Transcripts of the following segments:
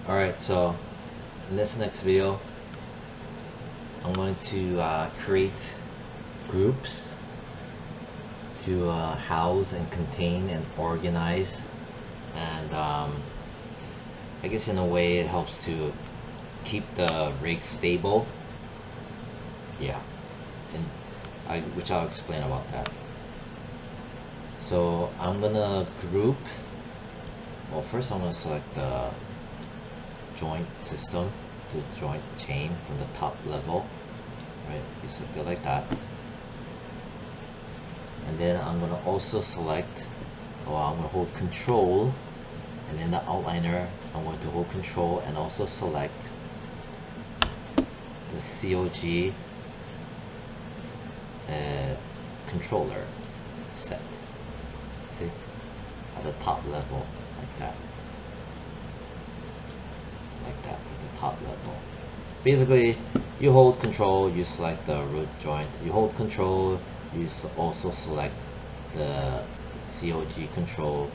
Alright, so in this next video, I'm going to create groups to house and contain and organize, and I guess in a way it helps to keep the rig stable. Yeah, and which I'll explain about that. So I'm gonna group. Well, first I'm gonna select the joint system, the joint chain from the top level. Right, you select it like that. And then I'm gonna also select, I'm gonna hold control, and in the outliner I'm going to hold control and also select the COG controller set. See, at the top level, like that, at the top level. Basically, you hold control, you select the root joint. You hold control, you also select the COG control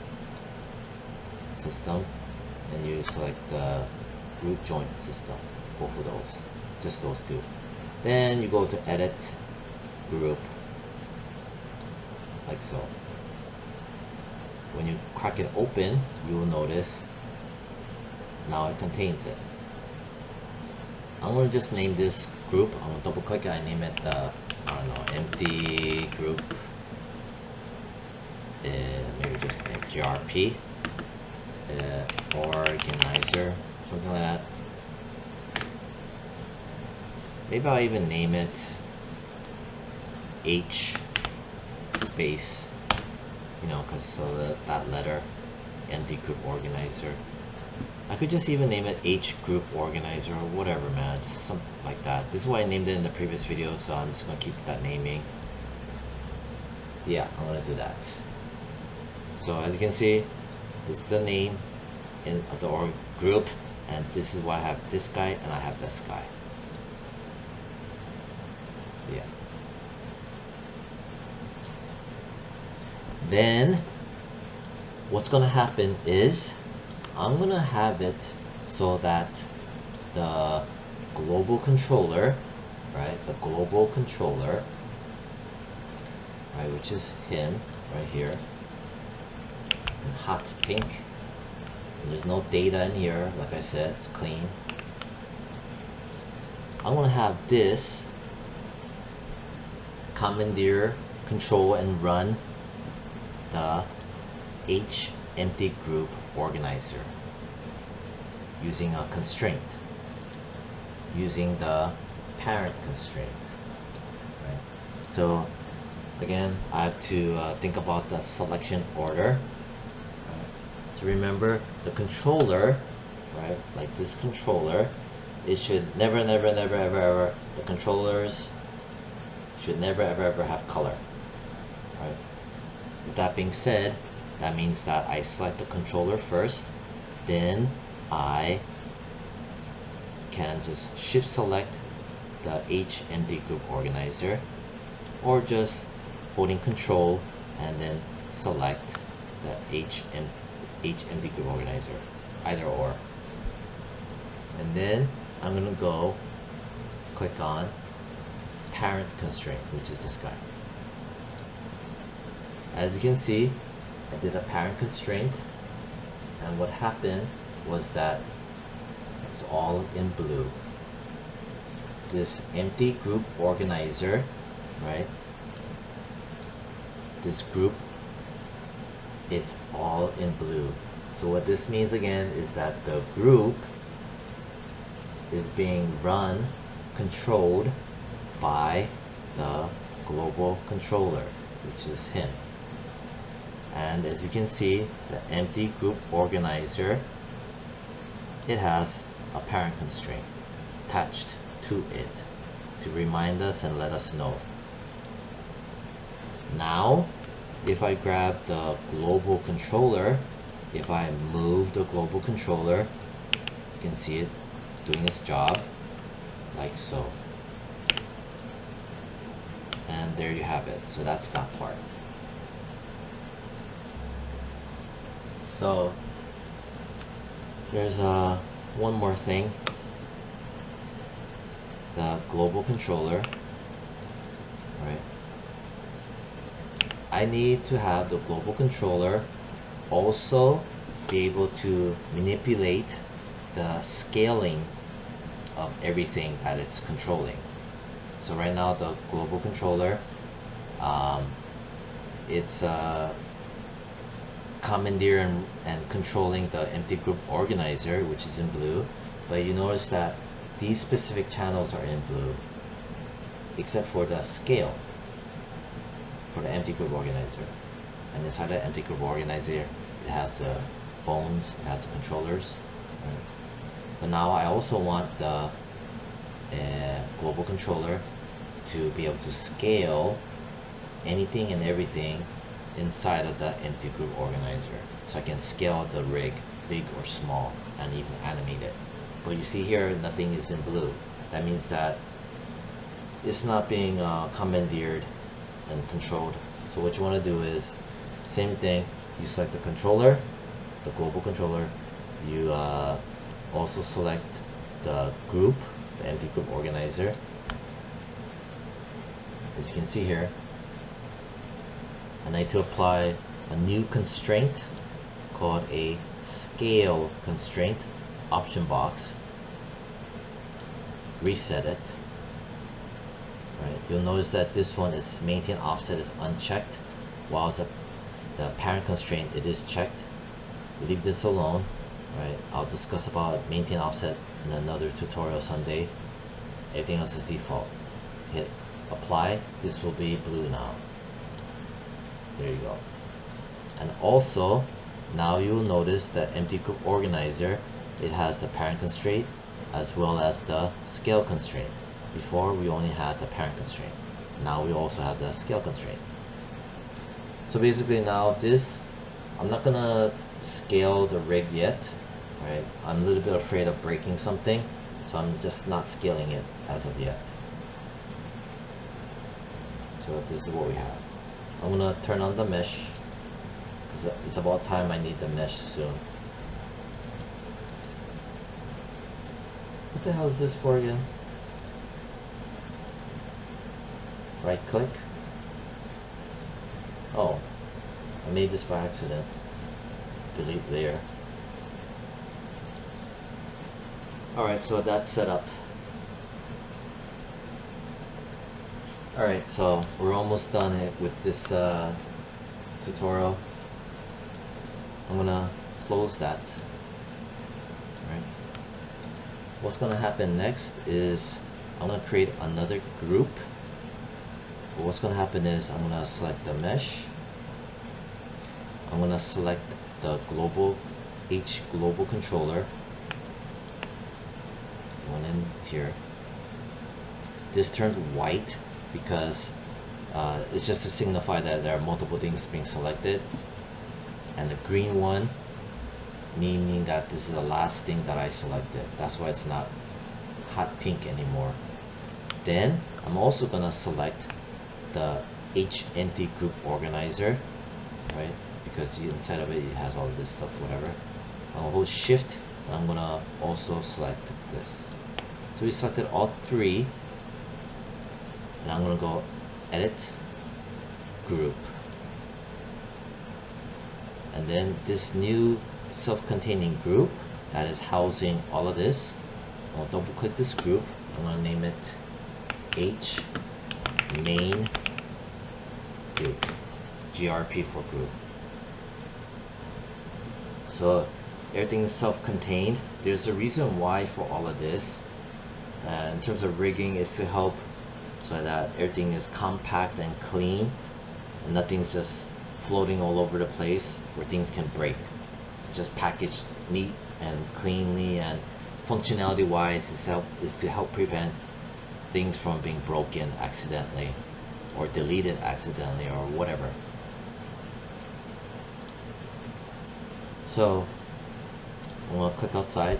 system, and you select the root joint system. Both of those, just those two. Then you go to edit group, like so. When you crack it open, you will notice now it contains it. I'm going to just name this group. I'm going to double click it. I name it I don't know, empty group. Maybe just name GRP organizer, something like that. Maybe I'll even name it H space, you know, because that letter, empty group organizer. I could just even name it H group organizer or whatever, man, just something like that. This is why I named it in the previous video, so I'm just gonna keep that naming. Yeah, I'm gonna do that. So as you can see, this is the name of the org group, and this is why I have this guy and I have this guy. Yeah. Then what's gonna happen is I'm gonna have it so that the global controller, right, the global controller, right, which is him right here in hot pink, and there's no data in here, like I said, it's clean. I'm gonna have this commandeer, control, and run the H empty group organizer using a constraint, using the parent constraint, right? So again, I have to think about the selection order. To remember the controller, right, like this controller, it should never ever, the controllers should never ever have color, right? With that being said, that means that I select the controller first, then I can just shift select the H empty group organizer, or just holding control and then select the H empty group organizer, either or. And then I'm gonna go click on parent constraint, which is this guy. As you can see, I did a parent constraint, and what happened was that it's all in blue. This empty group organizer, right, this group, it's all in blue. So what this means again is that the group is being run, controlled by the global controller, which is him. And as you can see, the empty group organizer, it has a parent constraint attached to it to remind us and let us know. Now, if I grab the global controller, if I move the global controller, you can see it doing its job, like so. And there you have it. So that's that part. So there's one more thing. The global controller, right? I need to have the global controller also be able to manipulate the scaling of everything that it's controlling. So right now the global controller, it's commandeering and controlling the empty group organizer, which is in blue, but you notice that these specific channels are in blue except for the scale for the empty group organizer. And inside the empty group organizer, it has the bones, it has the controllers, right? But now I also want the global controller to be able to scale anything and everything inside of the empty group organizer. So I can scale the rig, big or small, and even animate it. But you see here, nothing is in blue. That means that it's not being commandeered and controlled. So what you want to do is, same thing, you select the controller, the global controller, you also select the group, the empty group organizer. As you can see here, I need to apply a new constraint called a scale constraint option box. Reset it. Right. You'll notice that this one is maintain offset is unchecked, while the parent constraint, it is checked. Leave this alone. Right. I'll discuss about maintain offset in another tutorial someday. Everything else is default. Hit apply. This will be blue now. There you go. And also, now you'll notice the empty group organizer, it has the parent constraint as well as the scale constraint. Before we only had the parent constraint. Now we also have the scale constraint. So basically now this, I'm not gonna scale the rig yet, right? I'm a little bit afraid of breaking something, so I'm just not scaling it as of yet. So this is what we have. I'm gonna turn on the mesh because it's about time I need the mesh soon. What the hell is this for again? Right click. Oh, I made this by accident. Delete layer. Alright, so that's set up. Alright, so we're almost done with this tutorial. I'm gonna close that. Right. What's gonna happen next is I'm gonna create another group. But what's gonna happen is I'm gonna select the mesh. I'm gonna select the global global controller. One in here. This turned white because it's just to signify that there are multiple things being selected, and the green one meaning that this is the last thing that I selected. That's why it's not hot pink anymore. Then I'm also gonna select the empty group organizer, right? Because inside of it, it has all this stuff, whatever. I'm gonna hold shift and I'm gonna also select this. So we selected all three, and I'm gonna go edit group, and then this new self-containing group that is housing all of this, I'll double click this group. I'm gonna name it H main group, GRP for group. So everything is self-contained. There's a reason why for all of this. In terms of rigging, is to help so that everything is compact and clean and nothing's just floating all over the place where things can break. It's just packaged neat and cleanly, and functionality wise is to help prevent things from being broken accidentally or deleted accidentally or whatever. So I'm going to click outside.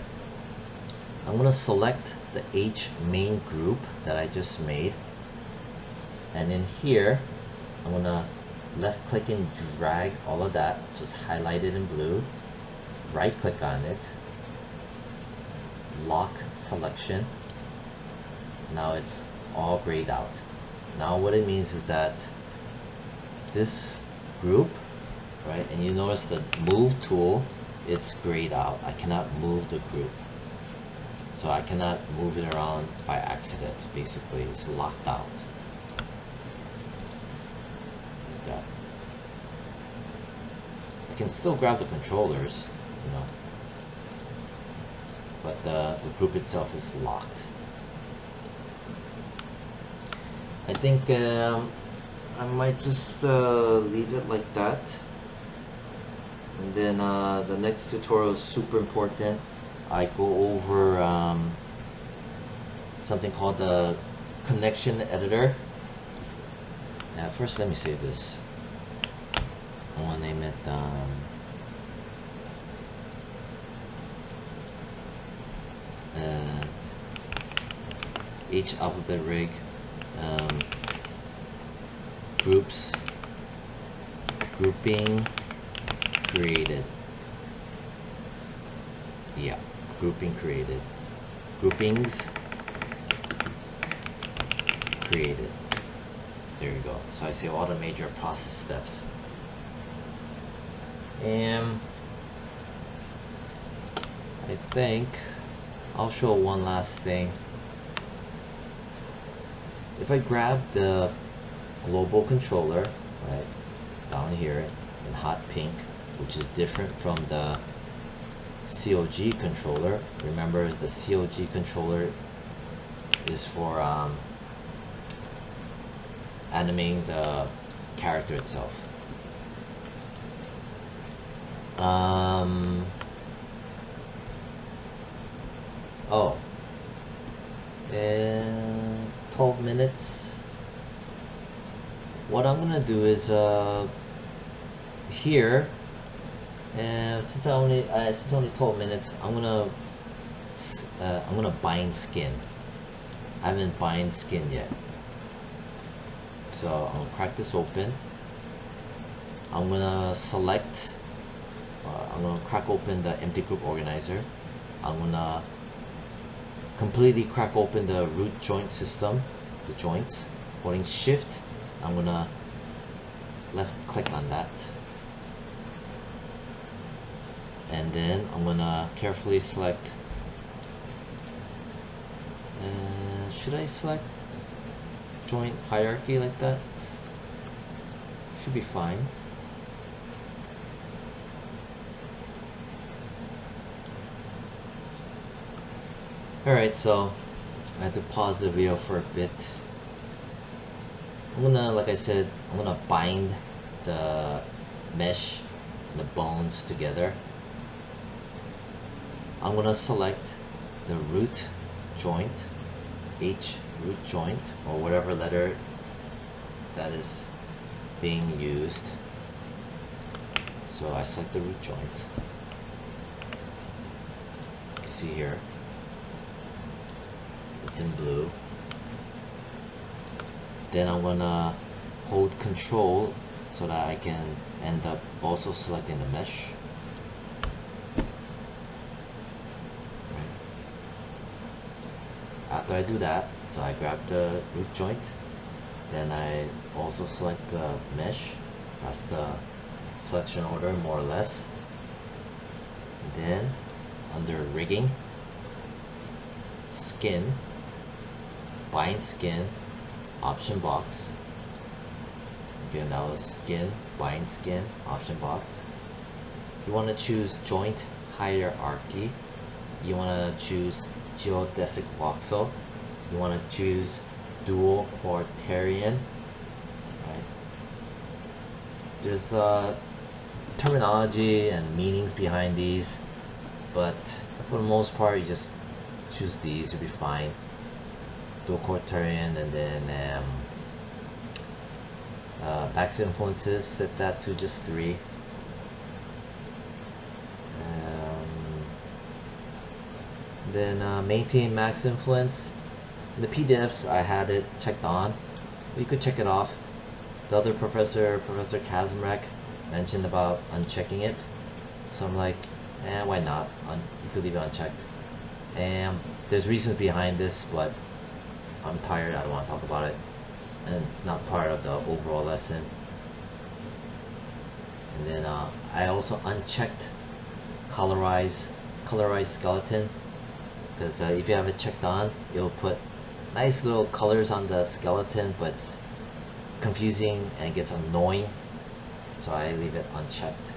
I'm going to select the H main group that I just made, and in here I'm going to left click and drag all of that so it's highlighted in blue. Right click on it, lock selection. Now it's all grayed out. Now what it means is that this group, right, and you notice the move tool, it's grayed out. I cannot move the group. So I cannot move it around by accident. Basically, it's locked out. Like that. I can still grab the controllers, you know, but the group itself is locked. I think I might just leave it like that. And then the next tutorial is super important. I go over something called the connection editor. First, let me save this. I want to name it H alphabet rig groups grouping created. Yeah, grouping created. Groupings created. There you go. So I see all the major process steps. And I think I'll show one last thing. If I grab the global controller, right, down here in hot pink, which is different from the COG controller. Remember, the COG controller is for animating the character itself. Oh, in 12 minutes. What I'm gonna do is here, and since it's only 12 minutes, I'm gonna bind skin. I haven't bind skin yet, so I'm gonna crack this open. I'm gonna select. I'm gonna crack open the empty group organizer. I'm gonna completely crack open the root joint system, the joints. Holding Shift, I'm gonna left click on that. And then I'm gonna carefully select, should I select joint hierarchy like that? Should be fine. Alright, so I had to pause the video for a bit. I'm gonna, like I said, I'm gonna bind the mesh and the bones together. I'm gonna select the root joint, H root joint, or whatever letter that is being used. So I select the root joint. You can see here, it's in blue. Then I'm gonna hold Control so that I can end up also selecting the mesh. After I do that, so I grab the root joint, then I also select the mesh. That's the selection order, more or less. And then under rigging, skin, bind skin, option box. Again, that was skin, bind skin, option box. You want to choose joint hierarchy. You want to choose geodesic voxel. You want to choose dual quaternion. Right. There's terminology and meanings behind these, but for the most part, you just choose these, you'll be fine. Dual quaternion, and then max influences, set that to just 3. Then maintain max influence. In the PDFs, I had it checked on, but you could check it off. The other Professor Kazmarek, mentioned about unchecking it, so I'm like, why not? You could leave it unchecked. And there's reasons behind this, but I'm tired, I don't want to talk about it, and it's not part of the overall lesson. And then I also unchecked colorize skeleton, because if you have it checked on, it'll put nice little colors on the skeleton, but it's confusing and gets annoying, so I leave it unchecked.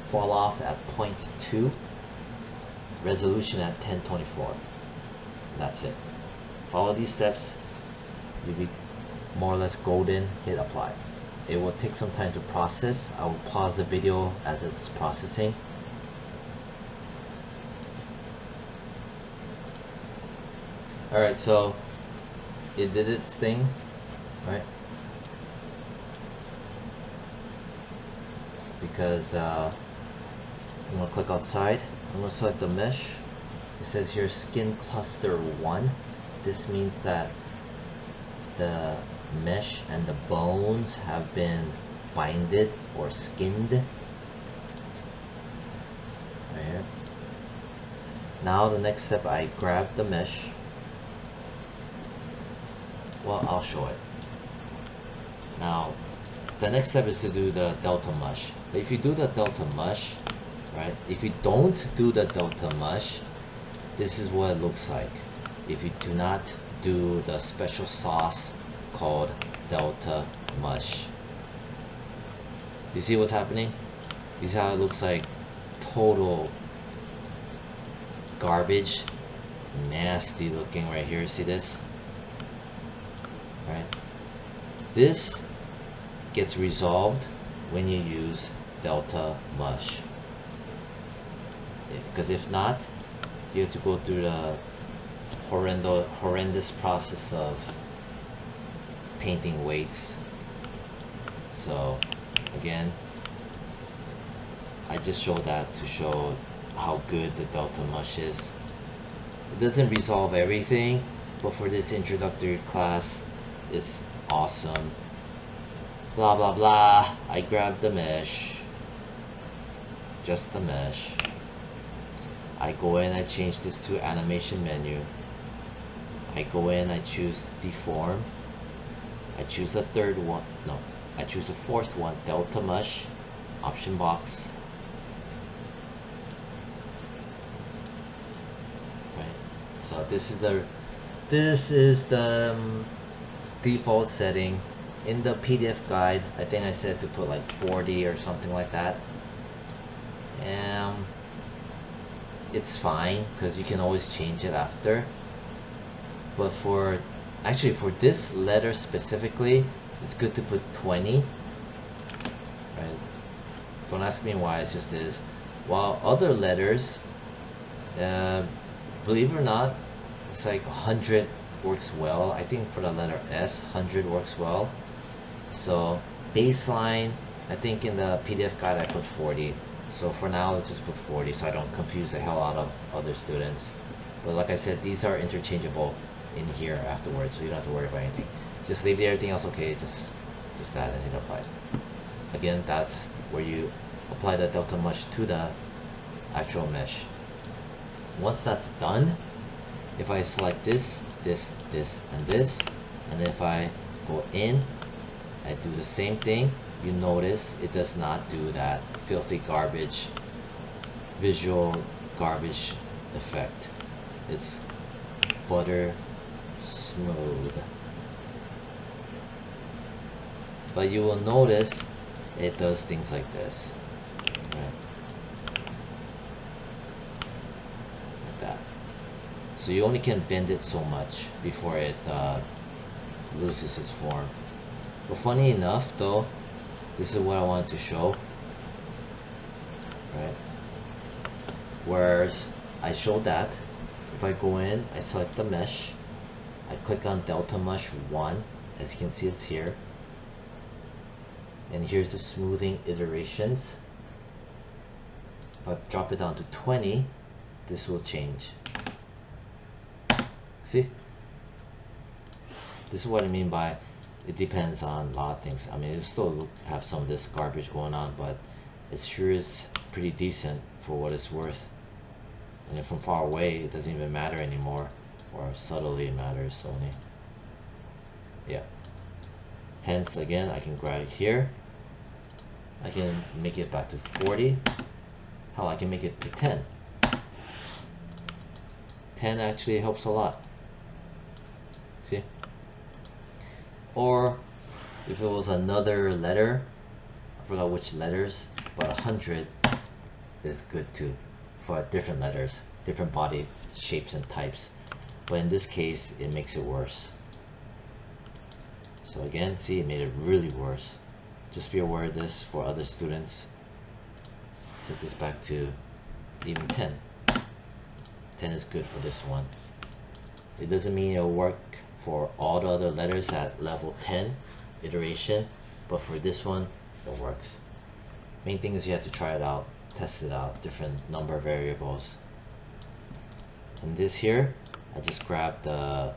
Fall off at 0.2, resolution at 1024. That's it. Follow these steps, you'll be more or less golden. Hit apply. It will take some time to process. I will pause the video as it's processing. Alright, so it did its thing, right? Because I'm gonna click outside. I'm gonna select the mesh. It says here skin cluster 1. This means that the mesh and the bones have been binded or skinned. Right here. Now the next step, I grab the mesh. Well, I'll show it. Now, the next step is to do the delta mush. But if you do the delta mush, right? If you don't do the delta mush, this is what it looks like. If you do not do the special sauce called delta mush. You see what's happening? You see how it looks like total garbage, nasty looking right here. See this? Right? This gets resolved when you use delta mush. Because if not, you have to go through the horrendous process of painting weights. So again, I just showed that to show how good the delta mush is. It doesn't resolve everything, but for this introductory class, it's awesome. Blah blah blah. I grabbed the mesh, just the mesh. I go in, I change this to animation menu. I go in, I choose deform. I choose the third one, no, I choose the fourth one, delta mush, option box. Right, so this is the default setting. In the PDF guide, I think I said to put like 40 or something like that. And it's fine because you can always change it after. But for this letter specifically, it's good to put 20. Right? Don't ask me why, it's just is. While other letters, believe it or not, it's like 100 works well. I think for the letter S, 100 works well. So baseline, I think in the PDF guide I put 40. So for now, let's just put 40 so I don't confuse the hell out of other students. But like I said, these are interchangeable in here afterwards, so you don't have to worry about anything. Just leave everything else okay, just that and hit apply. Again, that's where you apply the delta mush to the actual mesh. Once that's done, if I select this, and this, and if I go in, I do the same thing, you notice it does not do that filthy garbage, visual garbage effect. It's butter smooth. But you will notice it does things like this. Right? Like that. So you only can bend it so much before it loses its form. But funny enough though, this is what I wanted to show. Right? Whereas I showed that, if I go in, I select the mesh, I click on delta mush 1, as you can see it's here. And here's the smoothing iterations. If I drop it down to 20, this will change. See? This is what I mean by it depends on a lot of things. I mean, it still have some of this garbage going on, but it sure is pretty decent for what it's worth. And then from far away, it doesn't even matter anymore, or subtly it matters only. Yeah. Hence, again, I can grab it here. I can make it back to 40. Hell, I can make it to 10. 10 actually helps a lot. See? Or if it was another letter, I forgot which letters, but 100 is good too for different letters, different body shapes and types. But in this case, it makes it worse. So again, see, it made it really worse. Just be aware of this for other students. Set this back to even 10. 10 is good for this one. It doesn't mean it'll work for all the other letters at level 10 iteration, but for this one, it works. Main thing is you have to try it out, test it out, different number of variables. And this here, I just grabbed the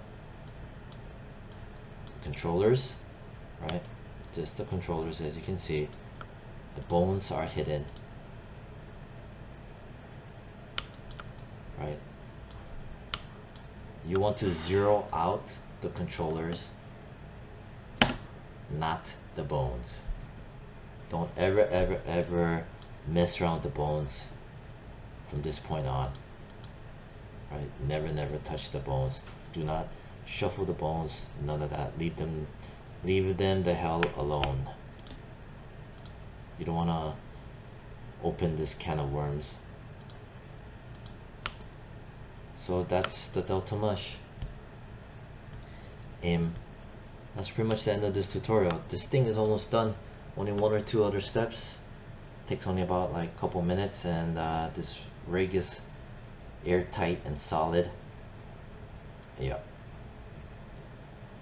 controllers, right? Just the controllers. As you can see, the bones are hidden, right? You want to zero out the controllers, not the bones. Don't ever mess around with the bones from this point on, right? Never touch the bones. Do not shuffle the bones, none of that. Leave them the hell alone. You don't want to open this can of worms. So that's the Delta Mush. That's pretty much the end of this tutorial. This thing is almost done. Only 1 or 2 other steps. Takes only about like a couple minutes, and this rig is airtight and solid. Yeah.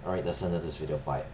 Alright, that's the end of this video. Bye.